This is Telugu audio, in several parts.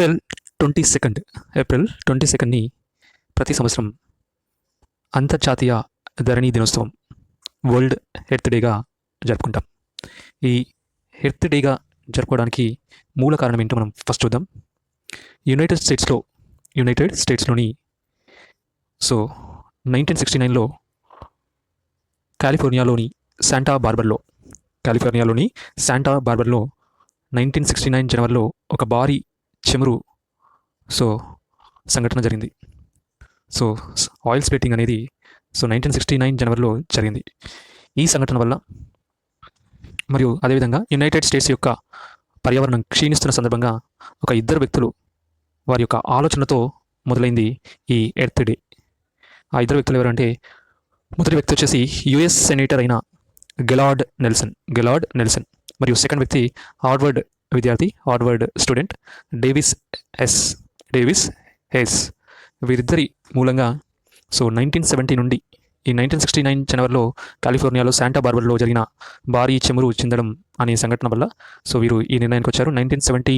ఏప్రిల్ 22 ఏప్రిల్ 22ని ప్రతి సంవత్సరం అంతర్జాతీయ ధరణి దినోత్సవం వరల్డ్ హెల్త్ డేగా జరుపుకుంటాం. ఈ హెల్త్ డేగా జరుపుకోవడానికి మూల కారణం ఏంటో మనం ఫస్ట్ చూద్దాం. యునైటెడ్ స్టేట్స్లోని 1969లో కాలిఫోర్నియాలోని శాంటా బార్బర్లో 1969 జనవరిలో ఒక భారీ చమురు సంఘటన జరిగింది. ఆయిల్ స్ప్లిట్టింగ్ అనేది 1969 జనవరిలో జరిగింది. ఈ సంఘటన వల్ల మరియు అదేవిధంగా యునైటెడ్ స్టేట్స్ యొక్క పర్యావరణం క్షీణిస్తున్న సందర్భంగా ఒక ఇద్దరు వ్యక్తులు వారి యొక్క ఆలోచనతో మొదలైంది ఈ ఎర్త్ డే. ఆ ఇద్దరు వ్యక్తులు ఎవరంటే, మొదటి వ్యక్తి వచ్చేసి యుఎస్ సెనేటర్ అయిన గెలార్డ్ నెల్సన్ మరియు సెకండ్ వ్యక్తి హార్వర్డ్ స్టూడెంట్ డేవిస్ హేస్. వీరిద్దరి మూలంగా 1970 నుండి ఈ 1969 జనవరిలో కాలిఫోర్నియాలో శాంటా బార్బర్లో జరిగిన భారీ చమురు చిందడం అనే సంఘటన వల్ల వీరు ఈ నిర్ణయానికి వచ్చారు. 1970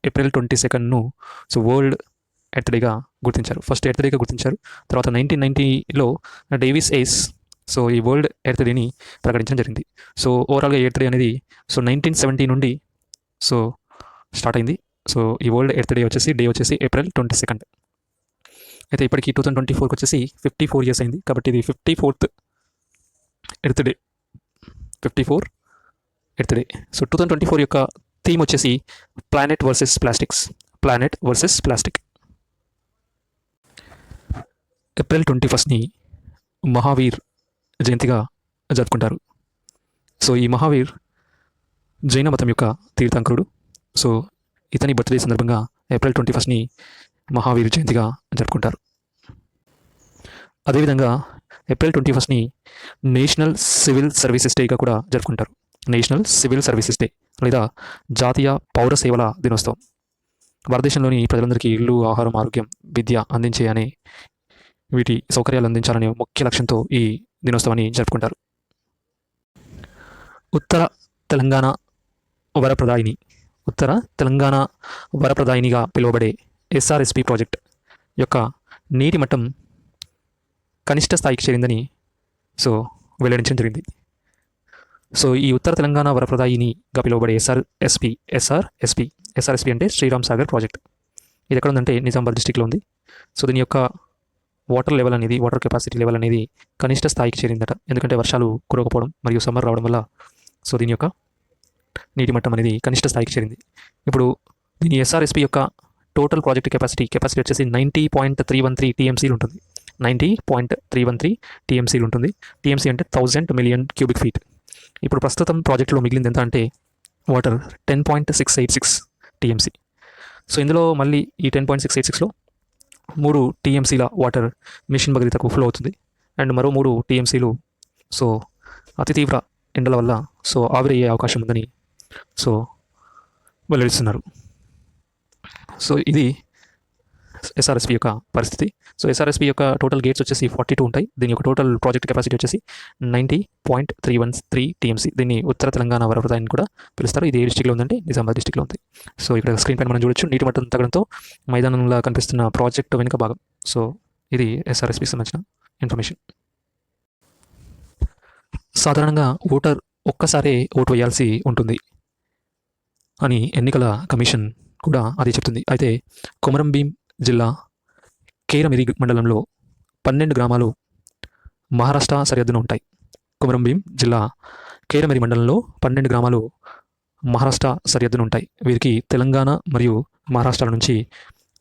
ఏప్రిల్ 22ను వరల్డ్ ఎర్త్ డేగా గుర్తించారు. ఫస్ట్ ఎర్త్ డేగా గుర్తించారు. తర్వాత 1990లో డేవిస్ హేస్ ఈ వరల్డ్ ఎర్త్ డేని ప్రకటించడం జరిగింది. ఓవరాల్గా ఎర్త్ డే అనేది 1970 నుండి స్టార్ట్ అయింది. ఈ వరల్డ్ ఎర్త్ డే వచ్చేసి ఏప్రిల్ 22. అయితే ఇప్పటికి 2024 వచ్చేసి 54 ఇయర్స్ అయింది. కాబట్టి ఇది 54th earth day. 54 earth day. 2024 యొక్క థీమ్ వచ్చేసి ప్లానెట్ వర్సెస్ ప్లాస్టిక్. ఏప్రిల్ 21ని మహావీర్ జయంతిగా జరుపుకుంటారు. ఈ మహావీర్ జైన మతం యొక్క తీర్థంకరుడు. ఇతని బర్త్డే సందర్భంగా ఏప్రిల్ 21ని మహావీర్ జయంతిగా జరుపుకుంటారు. అదేవిధంగా ఏప్రిల్ 21ని నేషనల్ సివిల్ సర్వీసెస్ డేగా కూడా జరుపుకుంటారు. నేషనల్ సివిల్ సర్వీసెస్ డే లేదా జాతీయ పౌర సేవల దినోత్సవం. భారతదేశంలోని ప్రజలందరికీ ఇల్లు, ఆహారం, ఆరోగ్యం, విద్య అందించే అనే వీటి సౌకర్యాలు అందించాలనే ముఖ్య లక్ష్యంతో ఈ దినోత్సవాన్ని జరుపుకుంటారు. ఉత్తర తెలంగాణ వరప్రదాయినిగా పిలువబడే ఎస్ఆర్ఎస్పి ప్రాజెక్ట్ యొక్క నీటి మట్టం కనిష్ట స్థాయికి చేరిందని వెల్లడించడం జరిగింది. ఈ ఉత్తర తెలంగాణ వరప్రదాయినిగా పిలువబడే ఎస్ఆర్ఎస్పి అంటే శ్రీరామ్ సాగర్ ప్రాజెక్ట్. ఇది ఎక్కడ ఉందంటే నిజామాబాద్ డిస్టిక్లో ఉంది. దీని యొక్క వాటర్ కెపాసిటీ లెవెల్ అనేది కనిష్ట స్థాయికి చేరిందట. ఎందుకంటే వర్షాలు కురవకపోవడం మరియు సమ్మర్ రావడం వల్ల దీని యొక్క నీటి మట్టం అనేది కనిష్ట స్థాయికి చేరింది. ఇప్పుడు దీని ఎస్ఆర్ఎస్పి యొక్క టోటల్ ప్రాజెక్ట్ కెపాసిటీ వచ్చేసి 90.313 టీఎంసీలు ఉంటుంది. 90.313 టీఎంసీలు ఉంటుంది. టీఎంసీ అంటే 1000 మిలియన్ క్యూబిక్ ఫీట్. ఇప్పుడు ప్రస్తుతం ప్రాజెక్టులో మిగిలింది ఎంత అంటే వాటర్ 10.686 టీఎంసీ. ఇందులో మళ్ళీ ఈ 10.686లో 3 టీఎంసీల వాటర్ మిషన్ భగీరథకు ఫ్లో అవుతుంది. అండ్ మరో 3 టీఎంసీలు అతి తీవ్ర ఎండల వల్ల ఆవిరయ్యే అవకాశం ఉందని వెల్లడిస్తున్నారు. ఇది ఎస్ఆర్ఎస్పి యొక్క పరిస్థితి. ఎస్ఆర్ఎస్పి యొక్క టోటల్ గేట్స్ వచ్చేసి 42 ఉంటాయి. దీని యొక్క టోటల్ ప్రాజెక్ట్ కెపాసిటీ వచ్చేసి 90.313 టీఎంసీ. దీన్ని ఉత్తర తెలంగాణ వరప్రదాయిని కూడా పిలుస్తారు. ఇది ఏ డిస్టిక్లో ఉందంటే నిజామాబాద్ డిస్టిక్లో ఉంది. ఇక్కడ స్క్రీన్ పైన మనం చూడొచ్చు నీటి మట్టం తగ్గడంతో మైదానంలో కనిపిస్తున్న ప్రాజెక్ట్ వెనుక భాగం. ఇది ఎస్ఆర్ఎస్పికి సంబంధించిన ఇన్ఫర్మేషన్. సాధారణంగా ఓటర్ ఒక్కసారే ఓటు వేయాల్సి ఉంటుంది అని ఎన్నికల కమిషన్ కూడా అదే చెప్తుంది. అయితే కొమరంభీం జిల్లా కేరమిరి మండలంలో 12 గ్రామాలు మహారాష్ట్ర సరిహద్దున ఉంటాయి. కొమరంభీం జిల్లా కేరమిరి మండలంలో 12 గ్రామాలు మహారాష్ట్ర సరిహద్దున ఉంటాయి. వీరికి తెలంగాణ మరియు మహారాష్ట్ర నుంచి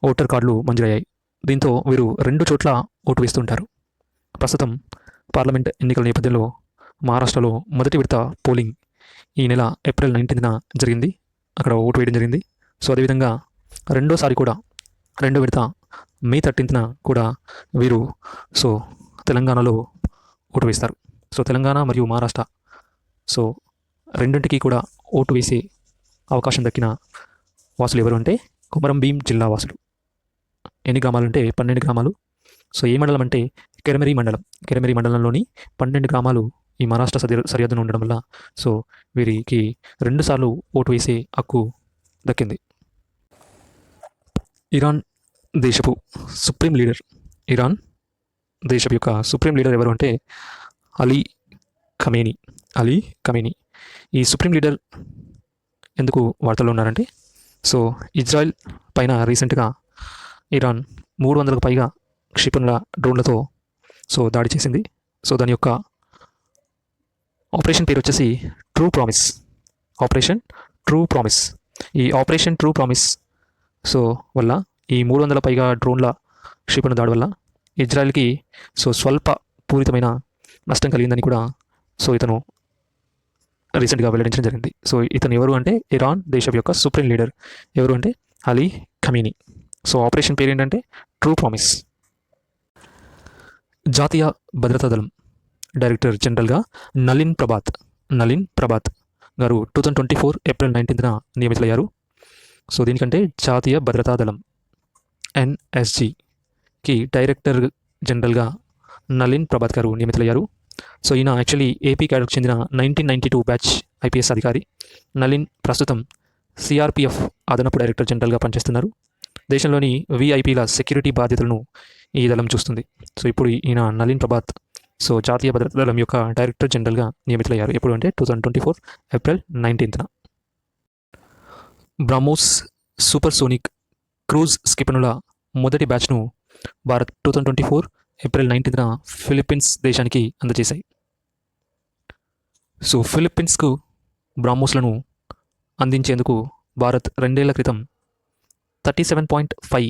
ఓటర్ కార్డులు మంజూరయ్యాయి. దీంతో వీరు 2 చోట్ల ఓటు వేస్తుంటారు. ప్రస్తుతం పార్లమెంట్ ఎన్నికల నేపథ్యంలో మహారాష్ట్రలో మొదటి విడత పోలింగ్ ఈ నెల ఏప్రిల్ 19న జరిగింది. అక్కడ ఓటు వేయడం జరిగింది. అదేవిధంగా రెండోసారి కూడా 2వ విడత మే 13న కూడా వీరు తెలంగాణలో ఓటు వేస్తారు. తెలంగాణ మరియు మహారాష్ట్ర రెండింటికి కూడా ఓటు వేసే అవకాశం దక్కిన వాసులు ఎవరు అంటే కొమరంభీం జిల్లా వాసులు. ఎన్ని గ్రామాలు అంటే 12 గ్రామాలు. ఏ మండలం అంటే కెరమెరి మండలంలోని 12 గ్రామాలు ఈ మహారాష్ట్ర సరిహద్దున ఉండడం వల్ల వీరికి 2 సార్లు ఓటు వేసే హక్కు దక్కింది. ఇరాన్ దేశపు సుప్రీం లీడర్ ఇరాన్ దేశపు యొక్క సుప్రీం లీడర్ ఎవరు అంటే అలీ ఖమేనీ. అలీ ఖమేనీ ఈ సుప్రీం లీడర్ ఎందుకు వార్తల్లో ఉన్నారంటే, సో ఇజ్రాయెల్ పైన రీసెంట్గా ఇరాన్ 300కు పైగా క్షిపణుల డ్రోన్లతో సో దాడి చేసింది. సో దాని యొక్క ఆపరేషన్ పేరు వచ్చేసి true promise. Operation true promise. ఈ ఆపరేషన్ ట్రూ ప్రామిస్ సో వల్ల ఈ 300 పైగా డ్రోన్ల క్షిపణి దాడి వల్ల ఇజ్రాయెల్కి సో స్వల్ప పూరితమైన నష్టం కలిగిందని కూడా సో ఇతను రీసెంట్గా వెల్లడించడం జరిగింది. సో ఇతను ఎవరు అంటే ఇరాన్ దేశం యొక్క సుప్రీం లీడర్ ఎవరు అంటే అలీ ఖమీనీ. సో ఆపరేషన్ పేరు ఏంటంటే ట్రూ ప్రామిస్. జాతీయ భద్రతా దళం డైరెక్టర్ జనరల్గా నలిన్ ప్రభాత్ గారు 2024 ఏప్రిల్ 19న నియమితులయ్యారు. సో దీనికంటే జాతీయ భద్రతా దళం NSGకి డైరెక్టర్ జనరల్గా నలిన్ ప్రభాత్ గారు నియమితులయ్యారు. సో ఈయన యాక్చువల్లీ ఏపీ క్యాడర్కు చెందిన 1992 బ్యాచ్ IPS అధికారి. నలిన్ ప్రస్తుతం CRPF అదనపు డైరెక్టర్ జనరల్గా పనిచేస్తున్నారు. దేశంలోని VIPల సెక్యూరిటీ బాధ్యతలను ఈ దళం చూస్తుంది. సో ఇప్పుడు ఈయన నలిన్ ప్రభాత్ సో జాతీయ భద్రతా దళం యొక్క డైరెక్టర్ జనరల్గా నియమితులయ్యారు. ఎప్పుడు అంటే 2024 ఏప్రిల్ 19న. బ్రహ్మోస్ సూపర్సోనిక్ క్రూజ్ క్షిపణుల మొదటి బ్యాచ్ను భారత్ 2024 ఏప్రిల్ 19న ఫిలిప్పీన్స్ దేశానికి అందజేశాయి. సో ఫిలిప్పీన్స్కు బ్రహ్మోస్లను అందించేందుకు భారత్ 2 ఏళ్ల క్రితం $37.5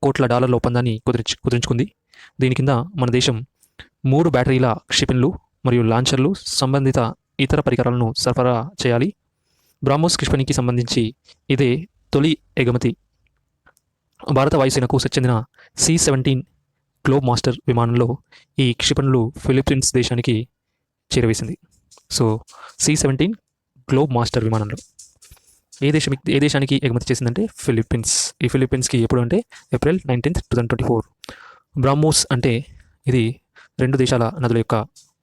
కోట్ల ఒప్పందాన్ని కుదుర్చుకుంది. దీని కింద మన దేశం 3 బ్యాటరీల క్షిపణులు మరియు లాంచర్లు సంబంధిత ఇతర పరికరాలను సరఫరా చేయాలి. బ్రహ్మోస్ క్షిపణికి సంబంధించి ఇదే తొలి ఎగుమతి. భారత వాయుసేనకు చెందిన C-17 గ్లోబ్ మాస్టర్ విమానంలో ఈ క్షిపణులు ఫిలిప్పీన్స్ దేశానికి చేరవేసింది. సో C-17 గ్లోబ్ మాస్టర్ విమానంలో ఏ దేశానికి ఎగుమతి చేసిందంటే ఫిలిప్పీన్స్. ఈ ఫిలిప్పీన్స్కి ఎప్పుడు అంటే ఏప్రిల్ 19, 2024. బ్రహ్మోస్ అంటే ఇది 2 దేశాల నదుల యొక్క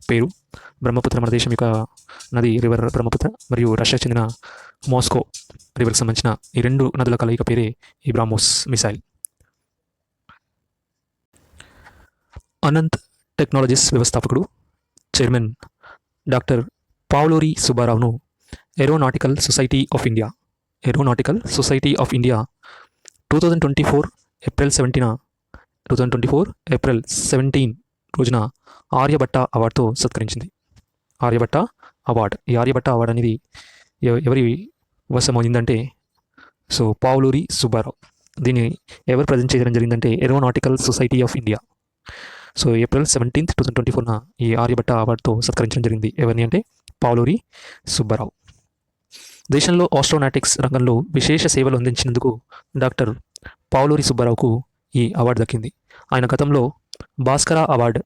పేరు. బ్రహ్మపుత్ర మన దేశం యొక్క నది రివర్ బ్రహ్మపుత్ర, మరియు రష్యాకు చెందిన మాస్కో రివర్కి సంబంధించిన ఈ 2 నదుల కలయిక పేరే ఈ బ్రహ్మోస్ మిసైల్. అనంత్ టెక్నాలజీస్ వ్యవస్థాపకుడు చైర్మన్ డాక్టర్ పావ్లోరి సుబ్బారావును aeronautical society of India 2024 April 17 రోజున ఆర్యభట్ట అవార్డుతో సత్కరించింది. ఆర్యభట్ట అవార్డు. ఈ ఆర్యభట్ట అవార్డు అనేది ఎవరి వశమైందంటే సో పావ్లోరి సుబ్బారావు. దీన్ని ఎవరు ప్రజెంట్ చేయడం జరిగిందంటే aeronautical society of India. So April 17, 2024న ఈ ఆర్యభట్ట అవార్డుతో సత్కరించడం జరిగింది. ఎవరిని అంటే పావ్లోరి సుబ్బారావు. దేశంలో ఆస్ట్రోనాటిక్స్ రంగంలో విశేష సేవలు అందించినందుకు డాక్టర్ పావ్లోరి సుబ్బారావుకు ఈ అవార్డు దక్కింది. ఆయన గతంలో భాస్కర అవార్డు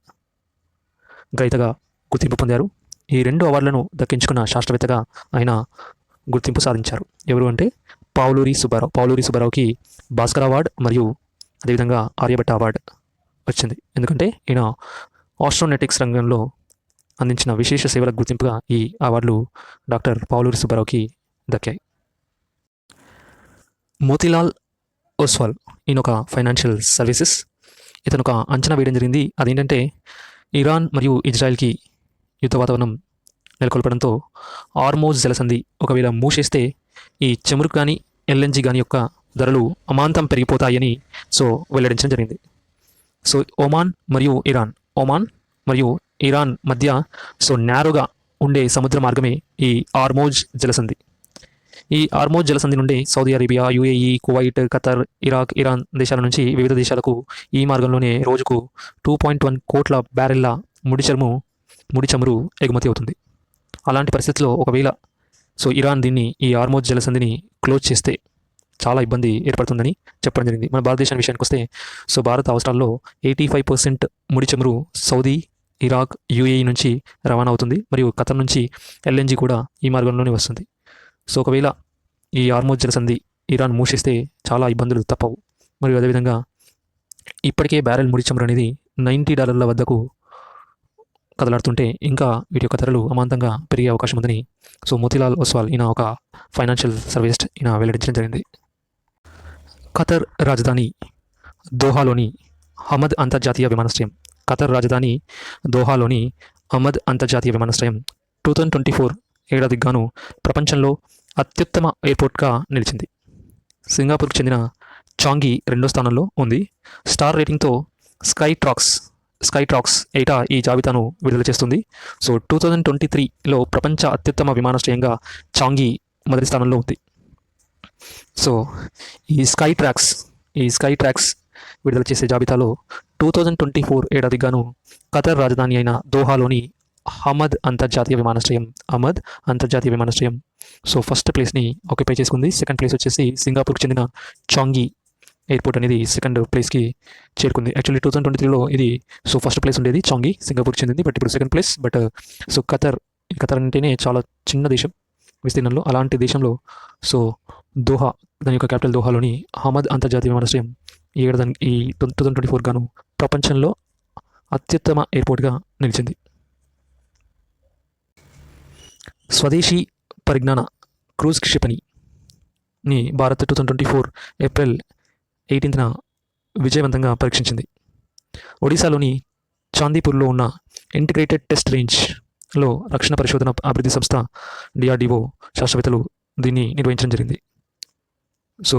గ్రహీతగా గుర్తింపు పొందారు. ఈ 2 అవార్డులను దక్కించుకున్న శాస్త్రవేత్తగా ఆయన గుర్తింపు సాధించారు. ఎవరు అంటే పావ్లోరి సుబ్బారావుకి భాస్కర్ అవార్డు మరియు అదేవిధంగా ఆర్యభట్ట అవార్డు వచ్చింది. ఎందుకంటే ఈయన ఆస్ట్రోనాటిక్స్ రంగంలో అందించిన విశేష సేవలకు గుర్తింపుగా ఈ అవార్డులు డాక్టర్ పావ్లోరి సుబ్బారావుకి దక్కాయి. మోతీలాల్ ఓస్వాల్ ఈయన ఒక ఫైనాన్షియల్ సర్వీసెస్. ఇతను ఒక అంచనా వేయడం జరిగింది. అదేంటంటే ఇరాన్ మరియు ఇజ్రాయెల్కి యుద్ధ వాతావరణం నెలకొల్పడంతో హార్మోజ్ జలసంధి ఒకవేళ మూసేస్తే ఈ చమురు కానీ LNG కానీ యొక్క ధరలు అమాంతం పెరిగిపోతాయని సో వెల్లడించడం జరిగింది. సో ఒమాన్ మరియు ఇరాన్ మధ్య సో నేరుగా ఉండే సముద్ర మార్గమే ఈ హార్మోజ్ జలసంధి. ఈ హార్మోజ్ జలసంధి నుండి Saudi Arabia, UAE, Kuwait, Qatar, Iraq, Iran దేశాల నుంచి వివిధ దేశాలకు ఈ మార్గంలోనే రోజుకు 2.1 కోట్ల బ్యారెళ్ల ముడి చమురు ఎగుమతి అవుతుంది. అలాంటి పరిస్థితుల్లో ఒకవేళ సో ఇరాన్ ఈ హార్మోజ్ జలసంధిని క్లోజ్ చేస్తే చాలా ఇబ్బంది ఏర్పడుతుందని చెప్పడం జరిగింది. మన భారతదేశం విషయానికి వస్తే సో భారత అవసరాల్లో 85% ముడి చమురు సౌదీ, ఇరాక్, UAE నుంచి రవాణా అవుతుంది. మరియు ఖతర్ నుంచి LNG కూడా ఈ మార్గంలోనే వస్తుంది. సో ఒకవేళ ఈ హార్మోజ్ జలసంధి ఇరాన్ మూసేస్తే చాలా ఇబ్బందులు తప్పవు. మరియు అదేవిధంగా ఇప్పటికే బ్యారెల్ ముడి చమురు అనేది $90 వద్దకు కదలాడుతుంటే ఇంకా వీటి యొక్క ధరలు అమాంతంగా పెరిగే అవకాశం ఉందని సో మోతీలాల్ ఓస్వాల్ ఈయన ఒక ఫైనాన్షియల్ సర్వీస్ ఈయన వెల్లడించడం జరిగింది. ఖతర్ రాజధాని దోహాలోని హమద్ అంతర్జాతీయ విమానాశ్రయం. ఖతర్ రాజధాని దోహాలోని అహ్మద్ అంతర్జాతీయ విమానాశ్రయం 2024 ఏడాదికి గాను ప్రపంచంలో అత్యుత్తమ ఎయిర్పోర్ట్గా నిలిచింది. సింగపూర్కు చెందిన చాంగి రెండో స్థానంలో ఉంది. స్టార్ రేటింగ్తో స్కై ట్రాక్స్ ఏటా ఈ జాబితాను విడుదల చేస్తుంది. సో 2023లో ప్రపంచ అత్యుత్తమ విమానాశ్రయంగా చాంగి మొదటి స్థానంలో ఉంది. సో ఈ స్కై ట్రాక్స్ విడుదల చేసే జాబితాలో 2024 ఏడాదికి గాను ఖతర్ రాజధాని అయిన దోహాలోని అహ్మద్ అంతర్జాతీయ విమానాశ్రయం సో ఫస్ట్ ప్లేస్ని ఆక్యుపై చేసుకుంది. సెకండ్ ప్లేస్ వచ్చేసి సింగపూర్కి చెందిన చాంగి ఎయిర్పోర్ట్ అనేది సెకండ్ ప్లేస్కి చేరుకుంది. యాక్చువల్లీ 2023లో ఇది సో ఫస్ట్ ప్లేస్ ఉండేది చాంగి, సింగపూర్కి చెందింది. బట్ ఇప్పుడు second place. But so Qatar అంటేనే చాలా చిన్న దేశం విస్తీర్ణంలో. అలాంటి దేశంలో సో దోహా, దాని యొక్క క్యాపిటల్ దోహాలోని అహ్మద్ అంతర్జాతీయ విమానాశ్రయం ఈ 2024 గాను ప్రపంచంలో అత్యుత్తమ ఎయిర్పోర్ట్గా నిలిచింది. స్వదేశీ పరిజ్ఞాన క్రూజ్ క్షిపణిని భారత్ 2024 ఏప్రిల్ 18న విజయవంతంగా పరీక్షించింది. ఒడిశాలోని చాందీపూర్లో ఉన్న ఇంటిగ్రేటెడ్ టెస్ట్ రేంజ్లో రక్షణ పరిశోధన అభివృద్ధి సంస్థ DRDO శాస్త్రవేత్తలు దీన్ని నిర్వహించడం జరిగింది. సో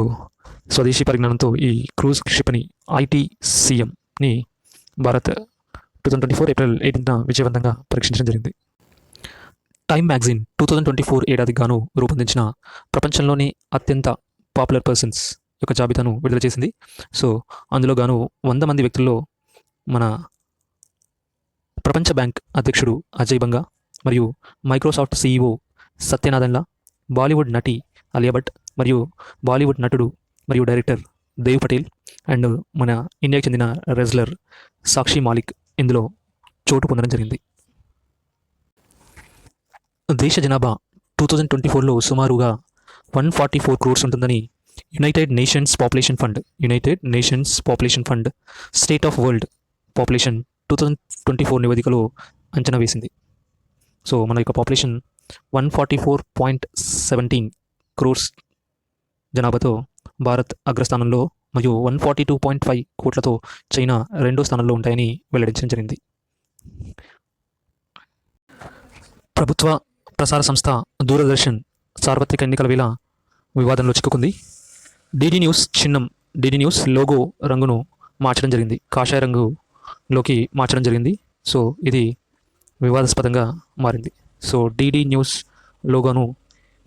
స్వదేశీ పరిజ్ఞానంతో ఈ క్రూజ్ క్షిపణి ITCMని భారత్ 2024 ఏప్రిల్ 18న విజయవంతంగా పరీక్షించడం జరిగింది. టైమ్ మ్యాగజైన్ 2024 ఏడాదికి గాను రూపొందించిన ప్రపంచంలోనే అత్యంత పాపులర్ పర్సన్స్ యొక్క జాబితాను విడుదల చేసింది. సో అందులో గాను 100 మంది వ్యక్తుల్లో మన ప్రపంచ బ్యాంక్ అధ్యక్షుడు అజయ్ బంగా మరియు మైక్రోసాఫ్ట్ CEO సత్యనాదెన్లా, బాలీవుడ్ నటి అలియా భట్ మరియు బాలీవుడ్ నటుడు మరియు డైరెక్టర్ దేవ్ పటేల్ అండ్ మన ఇండియాకి చెందిన రెజ్లర్ సాక్షి మాలిక్ ఇందులో చోటు పొందడం జరిగింది. దేశ జనాభా 2024లో సుమారుగా 144 crores ఉంటుందని United nations population fund state of world population 2024 నివేదికలో అంచనా వేసింది. సో మన యొక్క పాపులేషన్ 144.17 crores జనాభాతో భారత్ అగ్రస్థానంలో మరియు 142.5 కోట్లతో చైనా రెండో స్థానంలో ఉంటాయని వెల్లడించడం జరిగింది. ప్రభుత్వ ప్రసార సంస్థ దూరదర్శన్ సార్వత్రిక ఎన్నికల వేళ వివాదంలో చిక్కుకుంది. DD న్యూస్ లోగో రంగును మార్చడం జరిగింది, కాషాయ రంగులోకి మార్చడం జరిగింది. సో ఇది వివాదాస్పదంగా మారింది. సో DD న్యూస్ లోగోను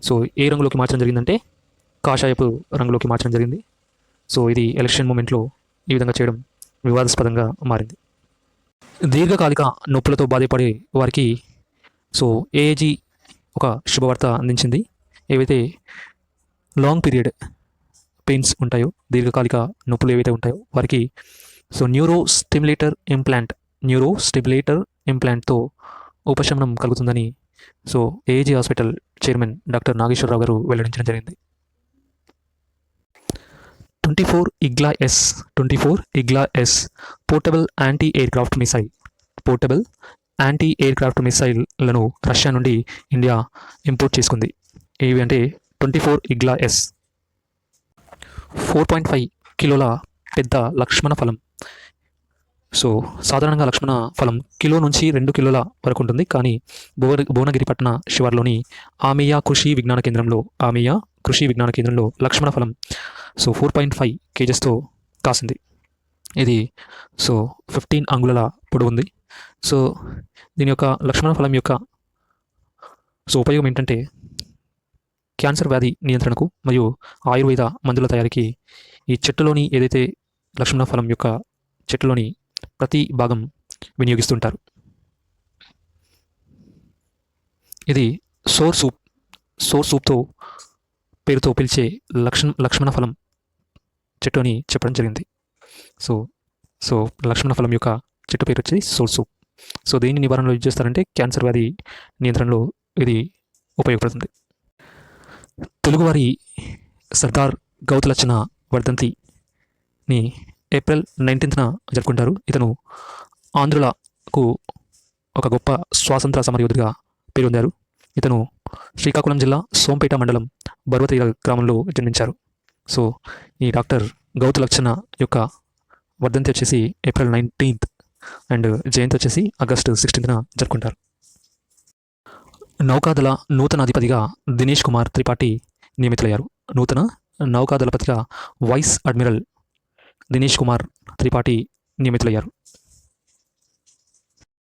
సో ఏ రంగులోకి మార్చడం జరిగిందంటే కాషాయపు రంగులోకి మార్చడం జరిగింది. సో ఇది ఎలక్షన్ మూమెంట్లో ఈ విధంగా చేయడం వివాదాస్పదంగా మారింది. దీర్ఘకాలిక నొప్పులతో బాధపడే వారికి సో AAG ఒక శుభవార్త అందించింది. ఏవైతే లాంగ్ పీరియడ్ పెయిన్స్ ఉంటాయో, దీర్ఘకాలిక నొప్పులు ఏవైతే ఉంటాయో వారికి సో న్యూరో స్టిమ్యులేటర్ ఇంప్లాంట్తో ఉపశమనం కలుగుతుందని so AAG hospital chairman doctor Nageswararao గారు వెల్లడించడం జరిగింది. 24 IGLA S portable anti aircraft మిసైల్లను రష్యా నుండి ఇండియా ఇంపోర్ట్ చేసుకుంది. ఏవి అంటే 24 IGLA S 4.5 కిలోల పెద్ద లక్ష్మణ ఫలం. సో సాధారణంగా లక్ష్మణ ఫలం కిలో నుంచి 2 కిలోల వరకు ఉంటుంది. కానీ భువనగిరి పట్టణ శివార్లోని ఆమెయా కృషి విజ్ఞాన కేంద్రంలో లక్ష్మణ ఫలం సో 4.5 kgsతో కాసింది. ఇది సో 15 అంగుళాల పొడవు ఉంది. సో దీని యొక్క లక్ష్మణ ఫలం యొక్క సో ఉపయోగం ఏంటంటే క్యాన్సర్ వ్యాధి నియంత్రణకు మరియు ఆయుర్వేద మందుల తయారీకి ఈ చెట్టులోని ఏదైతే లక్ష్మణ ఫలం యొక్క చెట్టులోని ప్రతి భాగం వినియోగిస్తుంటారు. ఇది సోర్ సూప్తో పేరుతో పిలిచే లక్ష్మణ ఫలం చెట్టు అని చెప్పడం జరిగింది. సో లక్ష్మణ ఫలం యొక్క చెట్టు పేరు వచ్చి సోర్ సూప్. సో దేని నివారణలో యూజ్ చేస్తారంటే క్యాన్సర్ వ్యాధి నియంత్రణలో ఇది ఉపయోగపడుతుంది. తెలుగువారి సర్దార్ గౌతులచ్చన వర్ధంతిని ఏప్రిల్ 19న జరుపుకుంటారు. ఇతను ఆంధ్రులకు ఒక గొప్ప స్వాతంత్ర సమరయోధుడిగా పేరొందారు. ఇతను శ్రీకాకుళం జిల్లా సోంపేట మండలం బర్వతీర గ్రామంలో జన్మించారు. సో ఈ డాక్టర్ గౌతు లక్షణ యొక్క వర్ధంతి వచ్చేసి ఏప్రిల్ 19th అండ్ జయంతి వచ్చేసి ఆగస్టు 16th జరుపుకుంటారు. నౌకాదళ నూతన అధిపతిగా దినేష్ కుమార్ త్రిపాఠి నియమితులయ్యారు. నూతన నౌకాదళపతిగా వైస్ అడ్మిరల్ దినేష్ కుమార్ త్రిపాఠి నియమితులయ్యారు.